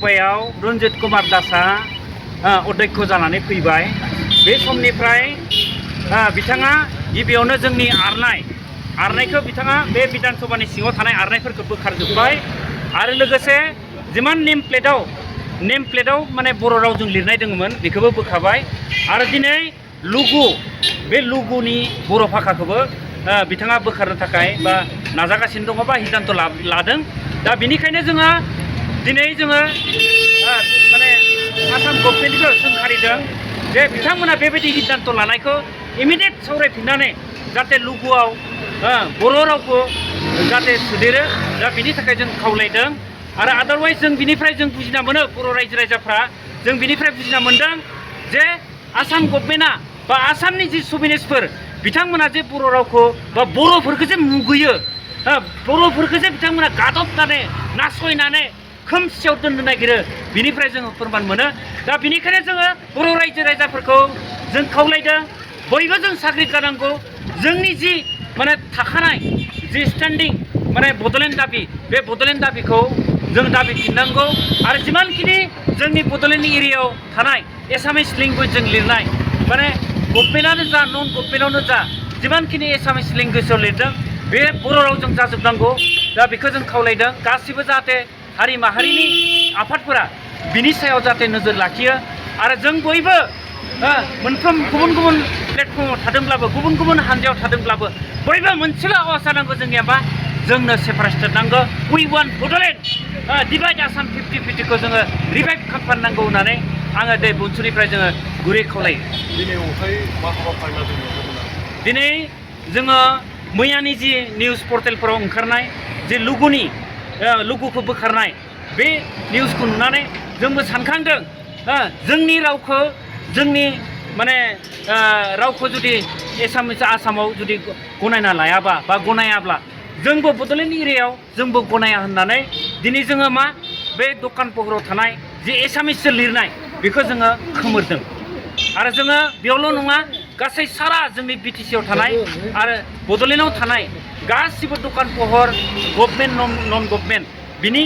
सभायाव रन्जित कुमार दासआ अध्यक्ष जानानै फैबाय। बे समनिफ्राय बिथाङा गिबियावनो जोंनि आरनायखौ बिथाङा बे बिधान सभानि सिङाव थानाय आरनायफोरखौ बोखारजोब्बाय आरो लोगोसे जिमान नेम प्लेटआव माने बर' रावजों लिरनाय दङमोन बेखौबो बोखाबाय आरो दिनै बे लुगुनि बर' भाषाखौबो बिथाङा बोखारनो थाखाय बा नाजागासिनो दङ बा सिद्धांत लादों। दा बेनिखायनो जोङो दिनै माने आसाम गभर्नमेन्टखौ सोंखारिदों जे बिथांमोना बेबायदि सिद्धांत लानायखौ इमिडियेट सावरायफिननानै जाहाथे लुगुआव बर' रावखौ जाहाथे सोदेरो। दा बिनि थाखाय जों खावलायदों आरो आदारवाइज जों बिनिफ्राय जों बुजिना मोनो बर' रायजो राजाफ्रा जों बिनिफ्राय बुजिना मोनदों जे आसाम गभर्नमेन्टआ बा आसामनि जि सभिनेसफोर बिथांमोना जे बर' रावखौ बा बर'फोरखौ जे मुगैयो बर'फोरखौ जे बिथांमोना गादबनानै नासयनानै खोमसियाव दोननो नागिरो बिनिफ्राय जोङो फोरमान मोनो। दा बिनिखायनो जोङो बर' रायजो राजाफोरखौ जों खावलायदों बयबो जों साख्रि गानांगौ। जोंनि जि माने थाखानाय जि स्टेन्डिं माने बड'लेण्ड दाबि बे बड'लेण्ड दाबिखौ जों दाबिफिननांगौ आरो जिमानखिनि जोंनि बड'लेण्ड एरियायाव थानाय एसामिस लेंगुवेजजों लिरनाय माने गभर्नमेन्टआनो जा नन गभर्नमेन्टआवनो जा जिमानखिनि एसामिस लेंगुवेजाव लिरदों बे बर' रावजों जाजोबनांगौ। दा बेखौ जों खावलायदों गासिबो जाहाथे हारि माहारिनि आफादफोरा बिनि सायाव जाहाथे नोजोर लाखियो आरो जों बयबो मोनफ्रोम गुबुन गुबुन प्लेटफर्माव थादोंब्लाबो गुबुन गुबुन हान्जायाव थादोंब्लाबो बयबो मोनसेल' आवाज जानांगौ जोंनिया मा जोंनो सेपारेट नांगौ। उइ वान्ट बड'लेण्ड डिभाइड आसाम 50-50खौ जोङो रिभाइभ खालामनांगौ होननानै आङो बे बुनसुनिफ्राय जोङो गुरै खावलायो। दिनै जोङो मैयानि जि निउस पर्टेलफोराव ओंखारनाय जे लुगुखौ बोखारनाय बे निउसखौ नुनानै जोंबो सानखांदों जोंनि रावखौ जोंनि माने रावखौ जुदि आसामाव जुदि गनायना लायाबा बा गनायाब्ला जोंबो बड'लेण्ड एरियायाव जोंबो गनाया होननानै दिनै जोङो मा बे दखान सहराव थानाय जे एसामिसजों लिरनाय बेखौ जोङो खोमोरदों आरो जोङो बेयावल' नङा गासै सारा जोंनि बिटिसिआव थानाय आरो बड'लेण्डआव थानाय गासिबो दखान सहर गभर्नमेन्ट नन गभर्नमेन्ट बिनि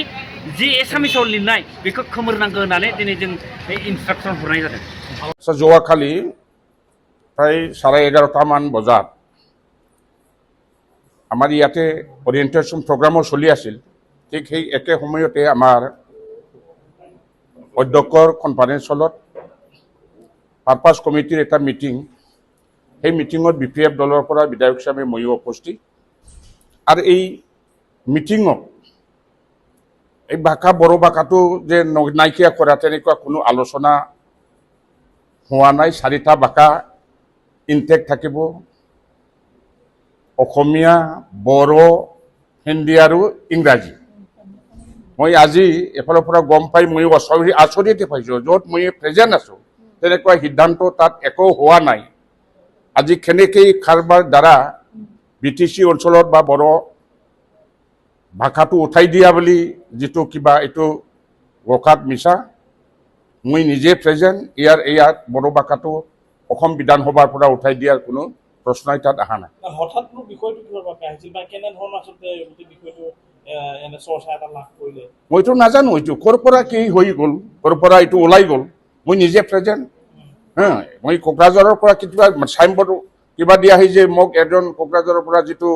जि एसामिसाव लिरनाय बेखौ खोमोरनांगौ होननानै दिनै जों इन्सट्राक्सन हरनाय जादों। যোৱাকালি প্ৰায় 11:30 মান বজাত আমাৰ ইয়াতে অৰিয়েণ্টেশ্যন প্ৰগ্ৰামো চলি আছিল। ঠিক সেই একে সময়তে আমাৰ অধ্যক্ষৰ কনফাৰেন্স হলত পাৰপাছ কমিটিৰ এটা মিটিং, সেই মিটিঙত BPF দলৰ পৰা বিধায়ক হিচাপে ময়ো উপস্থিত আৰু এই মিটিঙত এই ভাষা বড়ো ভাষাটো যে নাইকিয়া কৰা তেনেকুৱা কোনো আলোচনা হোৱা নাই। 4টা ভাষা ইনটেক্ট থাকিব, অসমীয়া, বড়ো, হিন্দী আৰু ইংৰাজী। মই আজি এফালৰ পৰা গম পাই ময়ো আচৰিতে পাইছোঁ, য'ত মই প্ৰেজেণ্ট আছোঁ তেনেকুৱা সিদ্ধান্ত তাত একো হোৱা নাই। আজি কেনেকৈ কাৰোবাৰ দ্বাৰা BTC অঞ্চলত বা বড়ো ভাষাটো উঠাই দিয়া বুলি যিটো কিবা এইটো গকাত মিছা। মই নিজে প্ৰেজেণ্ট, ইয়াত বড়ো ভাষাটো অসম বিধানসভাৰ পৰা উঠাই দিয়াৰ কোনো প্ৰশ্নই তাত অহা নাই। হঠাৎ বিষয়টো কিহৰ বাবে আহিছিল বা কেনেধৰণৰ আচলতে বিষয়টো এনে চৰ্চা এটা লাভ কৰিলে মইতো নাজানো এইটো ক'ৰ পৰা কি হৈ গ'ল, ক'ৰ পৰা এইটো ওলাই গ'ল। মই নিজে প্ৰেজেণ্ট। মই কোকৰাঝাৰৰ পৰা কেতিয়াবা চাইনবৰ্ড কিবা দিয়া হয় যে মোক এজন কোকৰাঝাৰৰ পৰা যিটো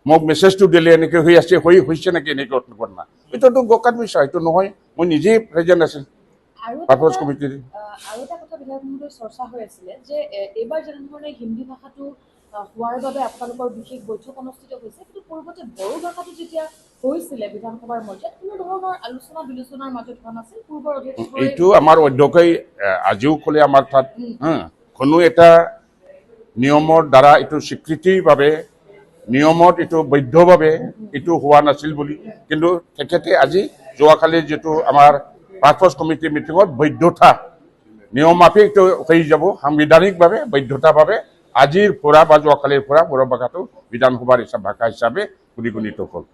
মোক মেছেজটো দিলে এনেকৈ হৈ আছে হৈছে নেকি এনেকৈ ঘটনা, এইটোতো গকাত মিছা, এইটো নহয়। মই নিজেই প্ৰেজেণ্ট আছিল পাৰপাছ কমিটিৰ। আৰু এটা কথা বিধায়ক মহোদয় চৰ্চা হৈ আছিলে যে এইবাৰ যেনেধৰণে হিন্দী ভাষাটো হোৱাৰ বাবে আপোনালোকৰ বিশেষ বৈঠক অনুষ্ঠিত হৈছে, কিন্তু পূৰ্বতে বড়ো ভাষাটো যেতিয়া হৈছিলে বিধানসভাৰ মঞ্চত কোনো ধৰণৰ আলোচনা বিলোচনাৰ মাজত হোৱা নাছিল। পূৰ্বৰ এইটো আমাৰ অধ্যক্ষই আজিও ক'লে আমাৰ তাত কোনো এটা নিয়মৰ দ্বাৰা এইটো স্বীকৃতিৰ বাবে নিয়মত এইটো বৈধভাৱে এইটো হোৱা নাছিল বুলি, কিন্তু তেখেতে আজি যোৱাকালি যিটো আমাৰ পাৰপাছ কমিটিৰ মিটিঙত বৈধতা নিয়ম মাফিক এইটো হৈ যাব, সাংবিধানিকভাৱে বৈধতাভাৱে আজিৰ পৰা বা যোৱাকালিৰ পৰা বড়ো ভাষাটো বিধানসভাৰ ভাষা হিচাপে পৰিগণিত হ'ল।